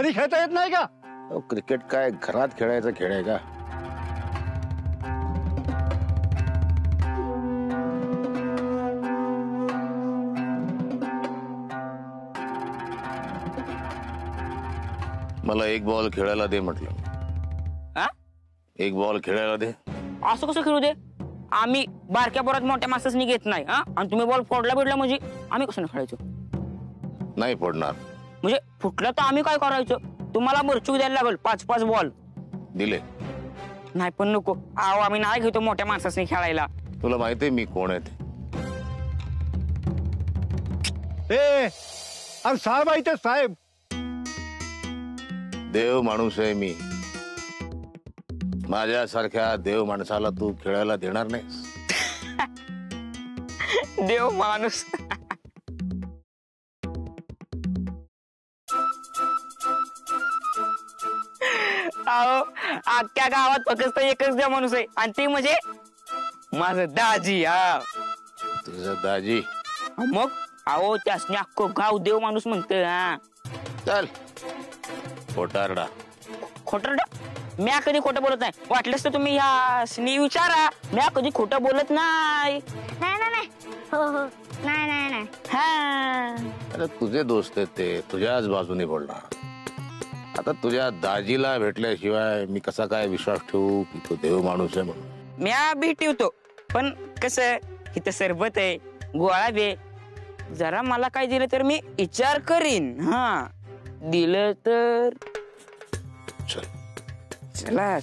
घरी खेळता येत नाही का? क्रिकेट काय घरात खेळायचा खेळ आहे का? मला एक बॉल खेळायला दे म्हटलं. एक बॉल खेळायला दे. असं कसं खेळू दे? आम्ही बारक्या पोरात मोठ्या माणसांनी घेत नाही. आणि तुम्ही बॉल फोडला बिडला म्हणजे आम्ही कसं खेळायचो? नाही फोडणार. म्हणजे फुटलं तर आम्ही काय करायचं? तुम्हाला बरचूक द्यायला लागल 5-5 बॉल. दिले नाही पण नको. आहो आम्ही नाही घेतो मोठ्या माणसांनी खेळायला. तुला माहितीये मी कोण आहे ते? अरे साहेब आहे ते साहेब. देव माणूस आहे मी. माझ्यासारख्या देव माणसाला तू खेळायला देणार नाहीस. देव माणूस. अहो अख्ख्या गावात फक्त एकच देव माणूस आहे आणि ते म्हणजे माझं दाजी. तुझं दाजी? मग अहो त्यासनी अख्खं गाव देव माणूस म्हणतं. चल खोटारडा. खोटरडा? म्या कधी खोटं बोलत नाही. वाटलंच तर तुम्ही ह्या विचारा. म्या कधी खोटं बोलत नाही. नाही. हो नाही. अरे तुझे दोस्त आहेत ते, तुझ्याच बाजूने बोलणार. आता तुझ्या दाजीला भेटल्याशिवाय मी कसा काय विश्वास ठेवू की तो देव माणूस आहे म्हणून? म्या बी ठेवतो पण कसं इथं सरबत आहे, गोळा बे. जरा मला काय दिलं तर मी विचार करीन. दिलं तर चला.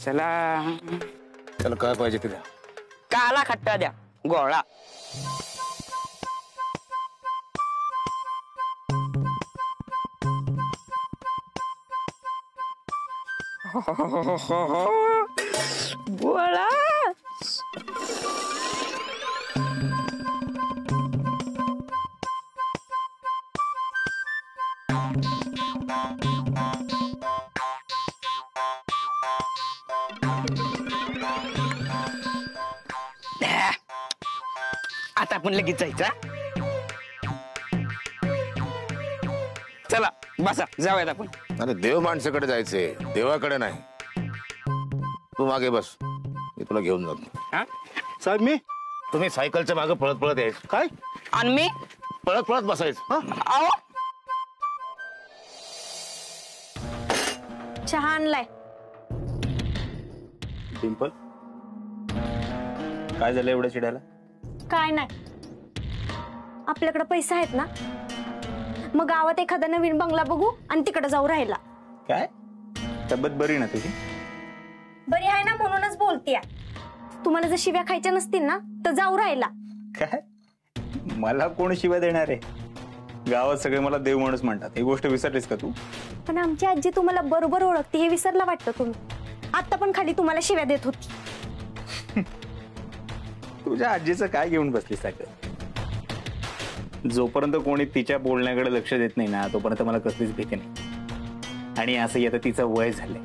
त्याला काय पाहिजे तुला? काला खट्टा द्या, गोळा. गोळा. आता आपण लगेच जायचं. चला बसा, जाऊयात आपण. अरे देव माणसाकडे जायचंय, देवाकडे नाही. तू मागे बस, मी तुला घेऊन जातो. साहेब मी. तुम्ही सायकलच्या मागे पळत यायचं. काय? आणि मी पळत बसायचं. अहो चहा आणलाय. डिंपल काय झालं एवढं चिडायला? काय नाही, आपल्याकडे पैसे आहेत ना, मग गावात एखादा नवीन बंगला बघू आणि तिकडे जाऊ राहायला. काय तब्येत बरी ना तुझी? बरी आहे ना म्हणूनच बोलतेय. तुम्हाला जर शिव्या खायच्या नसतील ना तर जाऊ राहायला. काय मला कोण शिव्या देणार आहे? गावात सगळे मला देव माणूस म्हणतात. ही गोष्ट विसरलीस का तू? पण आमची आजी तुम्हाला बरोबर ओळखते हे विसरला वाटतं तुम्ही. आता पण खाली तुम्हाला शिव्या देत होती. तुझ्या आजीचं काय घेऊन बसलीस सारखं? जोपर्यंत कोणी तिच्या बोलण्याकडे लक्ष देत नाही ना तोपर्यंत मला कसलीच भीती नाही. आणि असं आता तिचं वय झालंय,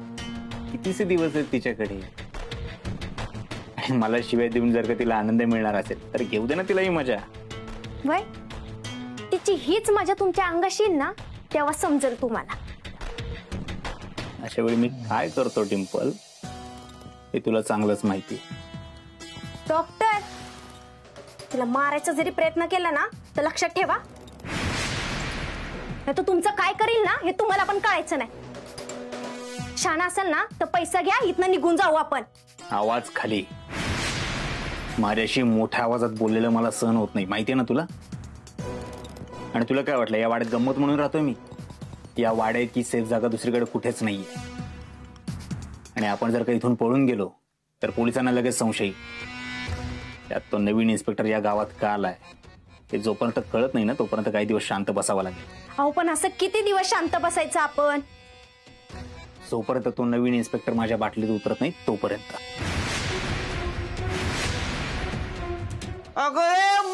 कितीसे दिवस आहेत तिच्याकडे. आणि मला शिवाय देऊन जर का तिला आनंद मिळणार असेल तर घेऊ दे ना तिलाही मजा. वय तिची हीच मजा तुमच्या अंगाशी येईल ना तेव्हा समजेल तुम्हाला. अशा वेळी मी काय करतो डिंपल हे तुला चांगलंच माहिती. डॉक्टर तिला मारायचा जरी प्रयत्न केला ना तर लक्षात ठेवा, नाही तर तुमचं काय करील ना हे तुम्हाला पण कळायचं नाही. शाना असेल ना तर पैसा घ्या, इथनं निघून जाऊ आपण. आवाज खाली. माझ्याशी मोठ्या आवाजात बोललेलं मला सहन होत नाही, माहितीये ना तुला. आणि तुला काय वाटलं या वाड्यात गंमत म्हणून राहतोय मी? या वाड्याची सेफ जागा दुसरीकडे कुठेच नाहीये. आणि आपण जर का इथून पळून गेलो तर पोलिसांना लगेच संशय. त्यात तो नवीन इन्स्पेक्टर या गावात का आलाय हे जोपर्यंत कळत नाही ना तोपर्यंत काही दिवस शांत बसावं लागेल. अहो पण असं किती दिवस शांत बसायचं आपण? जोपर्यंत तो नवीन इन्स्पेक्टर माझ्या बाटलीत उतरत नाही तोपर्यंत. अगं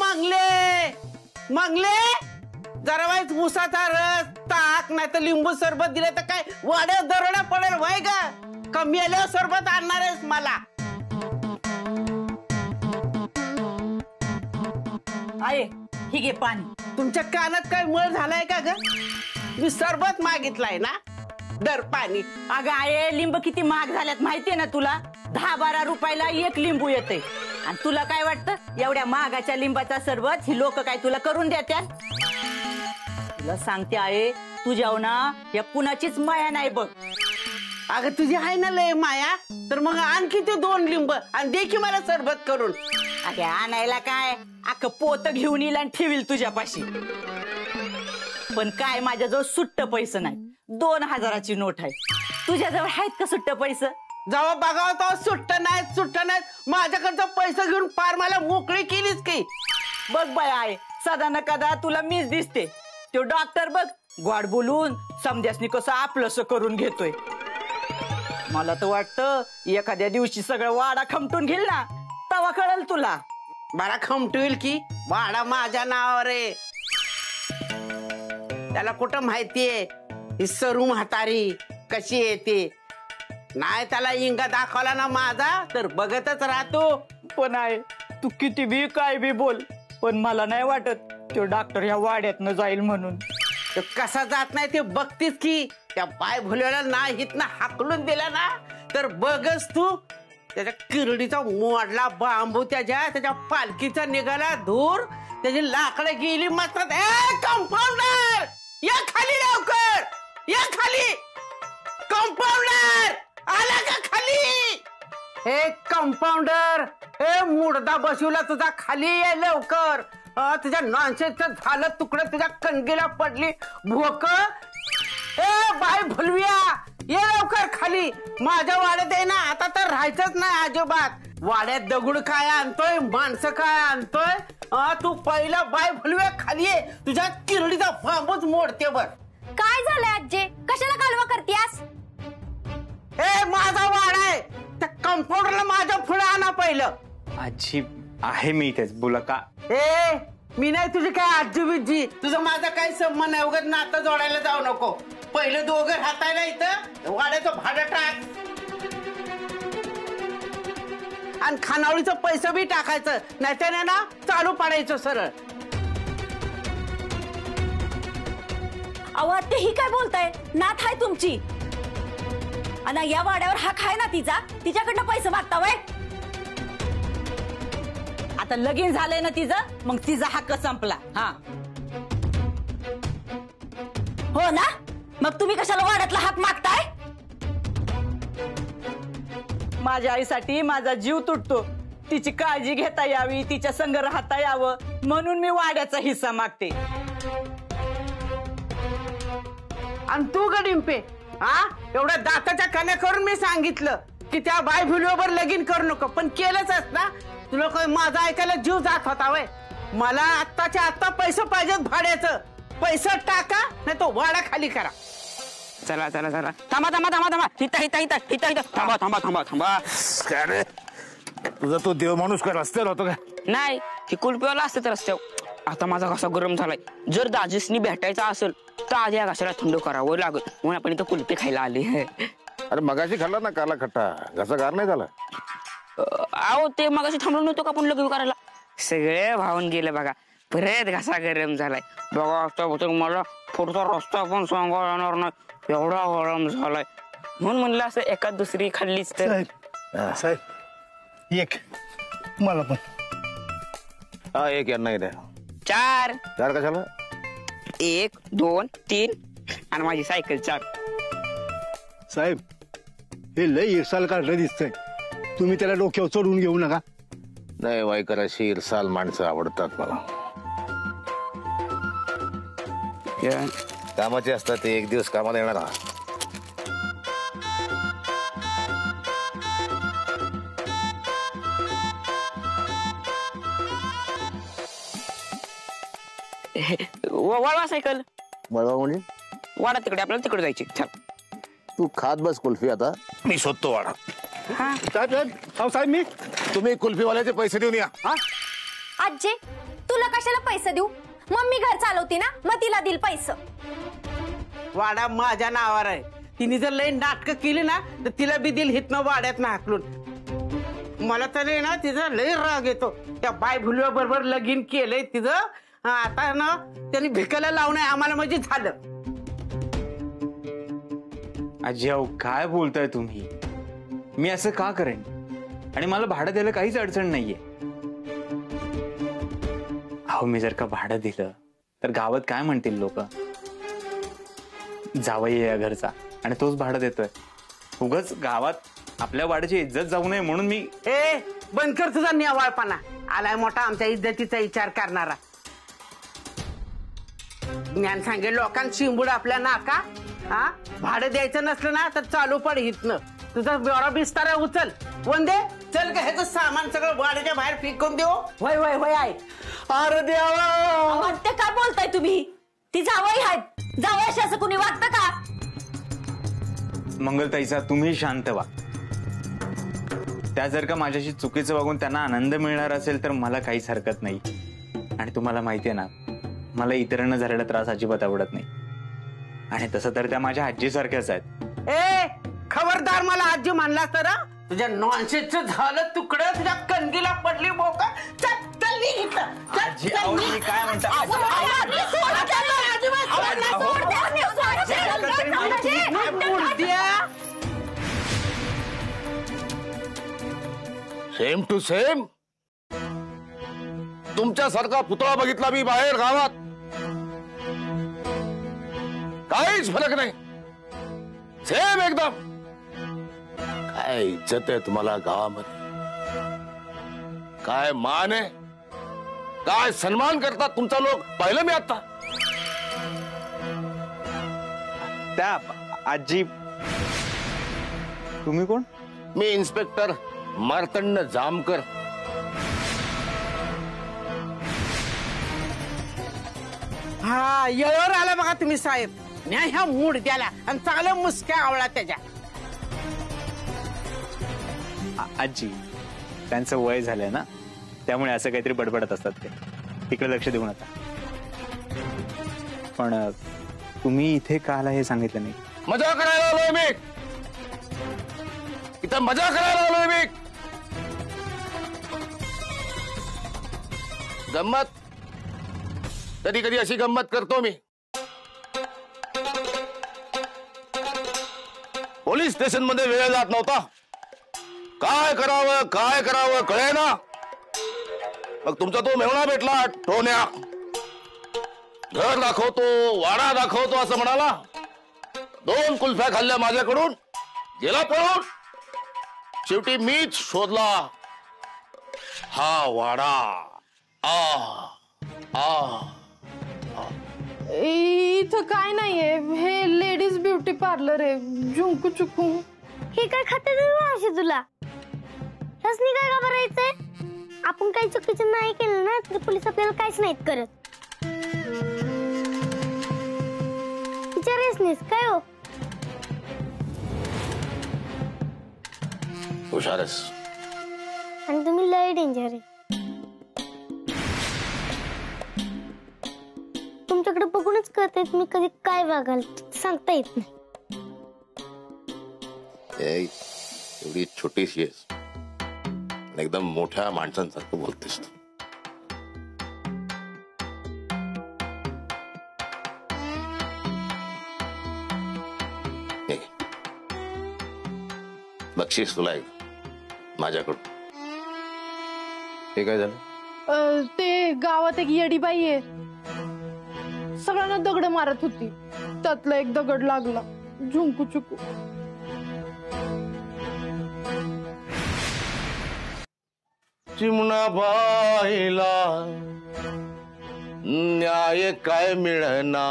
मागले जरा वाईट उसाचा रस ताक नाही तर लिंबू सरबत दिले तर काय वाड्या दरोडा पडेल वय का? कमी आल्यावर सरबत आणणार आहेस मला? आहे ही घे पाणी. तुमच्या कानात काय मळ झालाय का ग? मी सरबत मागितलाय ना, दर पाणी. अगं आहे लिंब किती महाग झाल्यात माहितीये ना तुला? 10-12 रुपयाला एक लिंबू येते. आणि तुला काय वाटतं एवढ्या महागाच्या लिंबाचा सरबत ही लोक काय तुला करून देत्याल? तुला सांगते आहे तुझ्यावर ना या कुणाचीच माया नाही बघ. अगं तुझी आहे ना लय माया, तर मग आणखी ते 2 लिंब आणि दे की मला सरबत करून. अगे आणायला काय अख्खं पोत घेऊन येईल आणि ठेवील तुझ्यापाशी. पण काय माझ्याजवळ सुट्ट पैसे नाही. 2000ची नोट आहे. तुझ्याजवळ आहेत का सुट्ट पैसे? जेव्हा बघावं तेव्हा सुट्ट नाहीत माझ्याकडचं पैसे घेऊन पार मला मोकळी केलीच की. बघ बाय आहे सदा न कदा तुला मीच दिसते. तो डॉक्टर बघ गोड बोलून समध्यासनी कसं आपलंस करून घेतोय. मला तर वाटतं एखाद्या दिवशी सगळं वाडा खमटून घेईल ना तेव्हा कळेल तुला. बरा खमटवेल की वाडा माझ्या नावावर आहे. त्याला कुठं माहितीये ही सरू म्हातारी कशी येते. नाही त्याला इंगा दाखवला ना माझा तर बघतच राहतो. पण आहे तू किती बी काय बी बोल पण मला नाही वाटत तो डॉक्टर ह्या वाड्यातनं जाईल म्हणून. तो कसा जात नाही ते बघतीस की. त्या बाय भुलेला नाही हितनं हाकलून दिला ना तर बघच तू. त्याच्या किरडीचा मोडला बांबू त्याच्या पालखीचा निघाला धूर. त्याची लाकडं गेली मस्त. कंपाऊंडर या खाली लवकर या खाली. कंपाऊंडर आला का खाली? हे कंपाऊंडर हे मुडदा बसवला तुझा खाली ये लवकर. तुझ्या नॉनसेन्सचं झालं तुकडं तुझ्या कणगीला पडली भोक. ए बाय भुलविया ये लवकर खाली. माझ्या वाड्यात आहे ना आता तर राहायचंच नाही अजिबात. वाड्यात दगड काय आणतोय माणसं काय आणतोय. तू पहिला बाय भुलविया खाली ये. तुझ्या किरडीचा बांबूच मोडते बर. काय झालंय आजी? कशाला कालवा करतेस? ए माझा वाडा आहे. त्या कंपाऊंडरला माझ्या पुढे आणा पहिलं. आजी आहे मी इथेच बोला का. ए मी नाही तुझी काय आजी बिज्जी. तुझं माझा काही संबंध नाही. उगाच नातं जोडायला जाऊ नको. पहिलं दोघं राहतायला इथं वाड्याचं भाडं टाक आणि खानावळीचं पैसे बी टाकायचं. नाही त्याने ना चालू पाडायचं सरळ. अहो ते ही काय बोलताय? नाथ आहे तुमची आणि या वाड्यावर हा खाय ना तिचा. तिच्याकडनं पैसे मागता वय. आता लगीन झालंय ना तिचं मग तिचा हक्क संपला. हा हो ना मग तुम्ही कशाला वाड्यातला हक मागताय? माझ्या आईसाठी माझा जीव तुटतो. तिची काळजी घेता यावी तिच्या संग राहता यावं म्हणून मी वाड्याचा हिस्सा मागते. आणि तू गडिंपे एवढ्या दाताच्या कण्या करून मी सांगितलं की त्या बाय भुलीवर लगीन करू नको. पण केलंच ना. तुला काही माझा ऐकायला जीव जात होता वय. मला आत्ताच्या आत्ता पैसे पाहिजेत भाड्याचं. पैसा टाका नाही तो वाडा खाली करा. चला चला चला थांबा थांबा थांबा थांबा. हिता हिता हिता हिता हिता थांबा थांबा थांबा थांबा. काय रे तुझा तो देव माणूस काय रस्त्यावर होतो का? नाही ही कुलपीवाला असतं रस्त्यावर. आता माझा घसा गरम झालाय. जर दाजीसनी भेटायचं असेल तर आधी या घशाला थंड करावं लागेल म्हणून आपण इथं कुल्फी खायला आले. अरे मगाशी खाल्ला ना काला खट्टा घसा गार नाही झाला. अहो ते मगाशी थांबलो नव्हतो का आपण लग्न करायला. सगळे भावून गेलं बघा. परत घसा गरम झालाय बघा. आता मला पुढचा रस्ता पण सांगा येणार नाही एवढा गरम झालाय. म्हणून म्हणलं असं एखाद दुसरी खाल्लीच तर. साहेब एक मला पण. हा एक यांना द्या. 4 चार कशाला? 1 2 3 आणि माझी सायकल 4. साहेब हे लय इरसाल काढलं दिसतंय. तुम्ही त्याला डोक्यावर चढवून घेऊ नका. नाही वाईकराशी इरसाल माणसं आवडतात मला. कामाचे असतात ते एक दिवस कामाला येणार. वळवा सायकल. वळवा म्हणजे वाडा तिकडे आपल्याला तिकडे जायची. चल तू खात बस कुल्फी. आता मी शोधतो वाडा. साहेब साहेब अहो साहेब मी तुम्ही कुल्फीवाल्याचे पैसे देऊन या. आजी तुला कशाला पैसे देऊ? मम्मी घर चालवती ना मग तिला दिल पैसे. वाडा माझ्या नावावर आहे. तिने जर लई नाटकं केली ना तर तिला बी दिल हितनं वाड्यात ना हाकलून. मला तर ना तिचा लई राग येतो. त्या बाय भुलव्या बरोबर लगीन केलंय तिचं. आता ना त्यांनी भिकायला लावणं आम्हाला म्हणजे झालं. आजी अहो काय बोलताय तुम्ही? मी असं का करेन? आणि मला भाडं द्यायला काहीच अडचण नाहीये. अहो मी जर का भाडं दिलं तर गावात काय म्हणतील लोक? जावई या घरचा आणि तोच भाडं देतोय. उगाच गावात आपल्या वाड्याची इज्जत जाऊ नये म्हणून मी. ए बंद कर तुझा निवाळपणा. आलाय मोठा आमच्या इज्जतीचा विचार करणारा. ज्ञान सांगेल लोकांना शिंबूड आपल्या नाका. हा भाडं द्यायचं नसलं ना तर चालू पड हितनं. तुझा बेवरा बिस्तारा उचल. वंदे चल का ह्याचं सामान सगळं वाड्याच्या बाहेर फेकून देऊ. होय होय होय आहे. अरे देवा ते काय बोलताय तुम्ही? ती जावई आहेत. जावई अशी असं कुणी वाटतं का? मंगलताईचा तुम्ही शांत व्हा. त्या जर का माझ्याशी चुकीचं वागून त्यांना आनंद मिळणार असेल तर मला काहीच हरकत नाही. आणि तुम्हाला माहिती आहे ना मला इतरांना झालेला त्रास अजिबात आवडत नाही. आणि तसं तर त्या माझ्या आजीसारख्याच आहेत. ए खबरदार मला आजी मानला तर तुझ्या नॉनसेन्सचं झालं तुकडं तुझ्या कणगीला पडली बोका. चल चल निघ इथं. चल, आजी, चल, अहो, निघ. मी काय म्हणता? अहो, आजी, आजी, आजी, सोड, आजी, काय बोलत्या? Same to same. तुमच्यासारखा पुतळा बघितला मी बाहेर गावात. काहीच फरक नाही. सेम एकदम. काय इज्जत आहे तुम्हाला गावामध्ये? काय मान आहे? काय सन्मान करतात तुमचा लोक पाहिलं मी आता. त्या आजी तुम्ही कोण? मी इन्स्पेक्टर मार्तंड जामकर. हा येळवर आला बघा तुम्ही साहेब. न्या ह्या मूड द्याला आणि चांगलं मुसक्या आवळा त्याच्या. आजी त्यांचं वय झालंय ना त्यामुळे असं काहीतरी बडबडत असतात ते. तिकडे लक्ष देऊ नका. पण तुम्ही इथे का आला हे सांगितलं नाही. मजा करायला आलोय मी. इथं मजा करायला आलोय मी. गंमत कधी कधी अशी गंमत करतो मी. पोलीस स्टेशन मध्ये वेळ जात नव्हता. काय करावं कळे ना. मग तुमचा तो मेहुणा भेटला टोन्या. घर दाखवतो वाडा दाखवतो असं म्हणाला. 2 कुल्फ्या खाल्ल्या माझ्याकडून गेला पळून. शेवटी मीच शोधला हा वाडा. इथं काय नाहीये. हे लेडीज ब्युटी पार्लर आहे. झुंकू चुकू. हे काय खाते अशी तुला? ह्यासनी काय घाबरायचंय? आपण काही चुकीचं नाही केलं ना तर पोलीस आपल्याला काहीच नाहीत करत. विचारेसनीस काय हो? हुशारच. आणि तुम्ही लय डेंजर आहे. तुमच्याकडे बघूनच कळतंय तुम्ही कधी काय वागाल सांगता येत नाही. एवढी छोटीशी आहेस एकदम मोठ्या माणसांसारखं बोलतेस तू. बक्षीस तुला एक माझ्याकडून. हे काय झालं? ते गावात एक येडीबाई आहे. सगळ्यांना दगड मारत होती. त्यातला एक दगड लागला. झुंकू चुकू. चिमणा बाईला न्याय काय मिळना.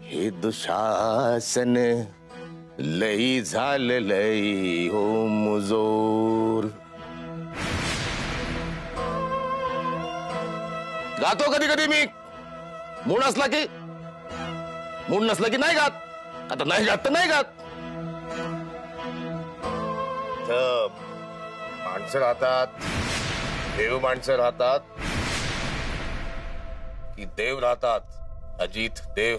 हे दुशासन लई झालं लई हो मुजोर. गातो कधी कधी मी. मूड असला की नाही गात. आता नाही गात तर नाही गात. माणसं राहतात देव माणसं राहतात की देव राहतात. अजित देव.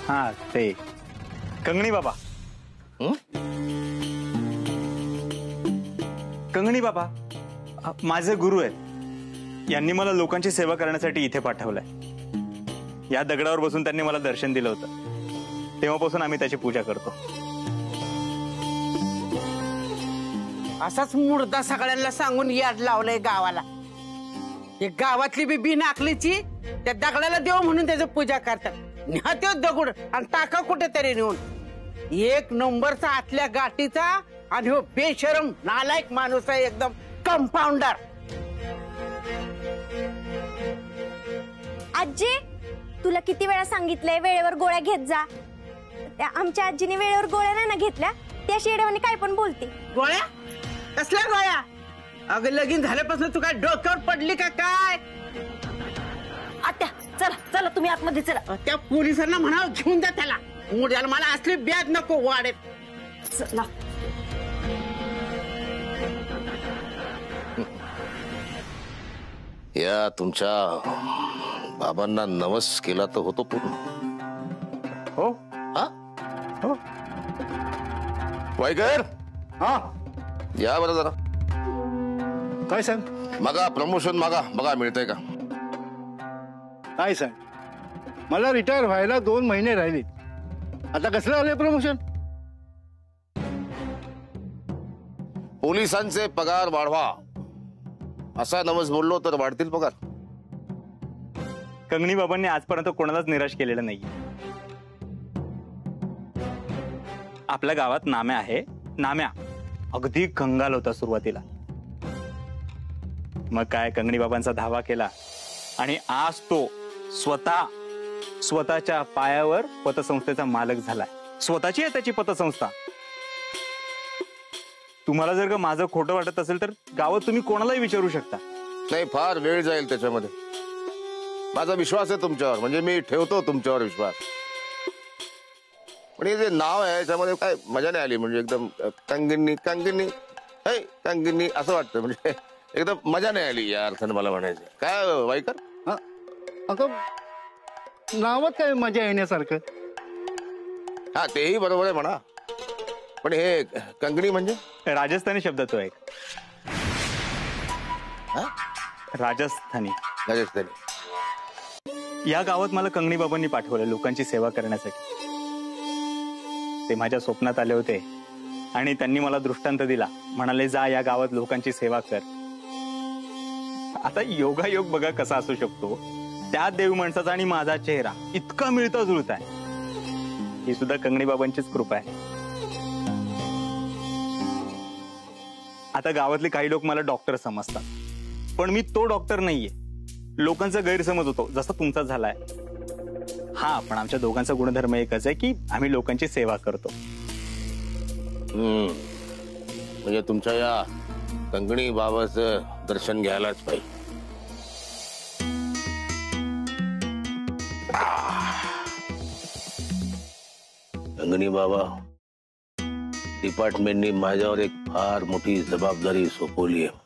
हा ते कंगणी बाबा. कंगणी बाबा माझे गुरु आहेत. यांनी मला लोकांची सेवा करण्यासाठी इथे पाठवलंय. या दगडावर बसून त्यांनी मला दर्शन दिलं होतं. तेव्हापासून आम्ही त्याची पूजा करतो. असाच मुर्दा सगळ्यांना सांगून याड लावलंय गावाला. हे गावातली बी बिन आखलीची त्या दगडाला देव म्हणून त्याची पूजा करतात. न्या त्यो दगड आणि टाका कुठेतरी नेऊन. एक नंबरचा आतल्या गाठीचा आणि हो बेशरम नालायक माणूस आहे एकदम कंपाऊंडर. आजी तुला किती वेळा सांगितलंय वेळेवर गोळ्या घेत जा. त्या आमच्या आजीने वेळेवर गोळ्या नाही ना घेतल्या त्या शेड्यावानी काय पण बोलते. गोळ्या कसल्या गोळ्या? अगं लगीन झाल्यापासून तू काय डोक्यावर पडली का काय? आत्या चला चला तुम्ही आतमध्ये चला. त्या पोलिसांना म्हणावं घेऊन द्या त्याला. मुद्याला मला असली ब्याज नको वाढेल. चला या तुमच्या बाबांना नवस केला तर होतो पूर्ण. हो हा हो. वाईकर हा या बरं जरा. काय साहेब? मागा प्रमोशन मागा, बघा मिळतंय का. काय साहेब मला रिटायर व्हायला 2 महिने राहिले. आता कसलं आलंय प्रमोशन? पोलिसांचे पगार वाढवा असा नवस बोललो तर वाढतील पगार. कंगणी बाबांनी आजपर्यंत कोणालाच निराश केलेलं नाही. आपल्या गावात नाम्या आहे. नाम्या अगदी कंगाल होता सुरुवातीला. मग काय कंगणी बाबांचा धावा केला आणि आज तो स्वतःच्या पायावर पतसंस्थेचा मालक झालाय. स्वतःची आहे त्याची पतसंस्था. तुम्हाला जर का माझं खोटं वाटत असेल तर गावात तुम्ही कोणालाही विचारू शकता. नाही फार वेळ जाईल त्याच्यामध्ये. माझा विश्वास आहे तुमच्यावर, म्हणजे मी ठेवतो तुमच्यावर विश्वास. पण हे जे नाव आहे याच्यामध्ये काय मजा नाही आली. म्हणजे एकदम कंगनी कंगनी कंगनी असं वाटतं. म्हणजे एकदम मजा नाही आली या अर्थाने मला म्हणायचं. काय वाईकर? अगं नावात काय मजा येण्यासारखं? हा तेही बरोबर आहे म्हणा. पण हे कंगणी म्हणजे राजस्थानी शब्द तो एक. हा? राजस्थानी. राजस्थानी. या गावात मला कंगणी बाबांनी पाठवलं लोकांची सेवा करण्यासाठी. ते माझ्या स्वप्नात आले होते आणि त्यांनी मला दृष्टांत दिला. म्हणाले जा या गावात लोकांची सेवा कर. आता योगायोग बघा कसा असू शकतो. त्या देव माणसाचा आणि माझा चेहरा इतका मिळता जुळता आहे. ही सुद्धा कंगणी बाबांचीच कृपा आहे. आता गावातले काही लोक मला डॉक्टर समजतात, पण मी तो डॉक्टर नाहीये. लोकांचा गैरसमज होतो जसा तुमचा झालाय. हा पण आमच्या दोघांचा गुणधर्म एकच आहे की आम्ही लोकांची सेवा करतो. म्हणजे तुमच्या या कंगणी बाबाचं दर्शन घ्यायलाच पाहिजे. कंगणी बाबा, डिपार्टमेंटनी माझ्यावर एक फार मोठी जबाबदारी सोपवली आहे.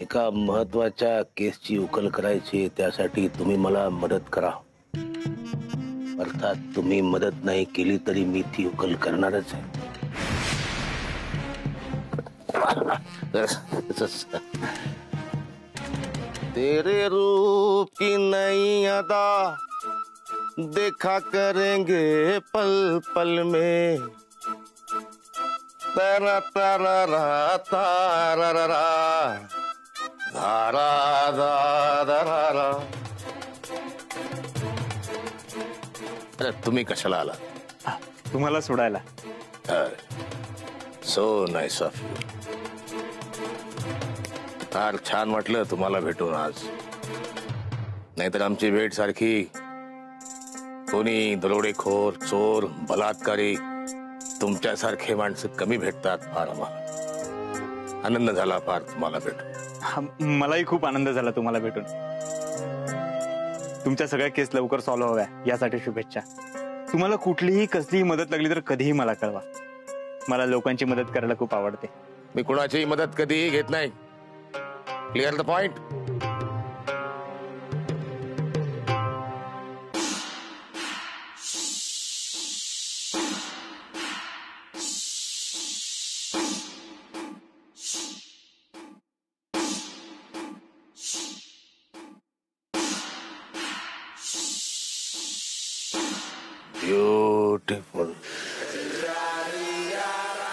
एका महत्वाच्या केसची उकल करायची. त्यासाठी तुम्ही मला मदत करा. अर्थात तुम्ही मदत नाही केली तरी मी ती उकल करणारच आहे. तेरे रूप की नई अदा देखा करेंगे पल पल में. तारा तारा रा तारा रा रा धारा दा रा. अरे तुम्ही कशाला आला? तुम्हाला सोडायला. So nice of you. फार छान वाटलं तुम्हाला भेटून आज. नाहीतर आमची भेट सारखी कोणी दरोडेखोर, चोर, बलात्कारी तुमच्यासारखे माणसं कमी भेटतात. फार आम्हाला आनंद झाला फार तुम्हाला भेटून. मलाही खूप आनंद झाला तुम्हाला भेटून. तुमच्या सगळ्या केस लवकर सॉल्व्ह व्हाव्या यासाठी शुभेच्छा. तुम्हाला कुठलीही कसलीही मदत लागली तर कधीही मला कळवा. मला लोकांची मदत करायला खूप आवडते. मी कुणाचीही मदत कधीही घेत नाही. Clear the point. ब्युटिफुल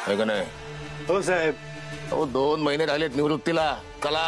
आहे का नाही? हो साहेब. अहो 2 महिने राहिलेत निवृत्तीला. चला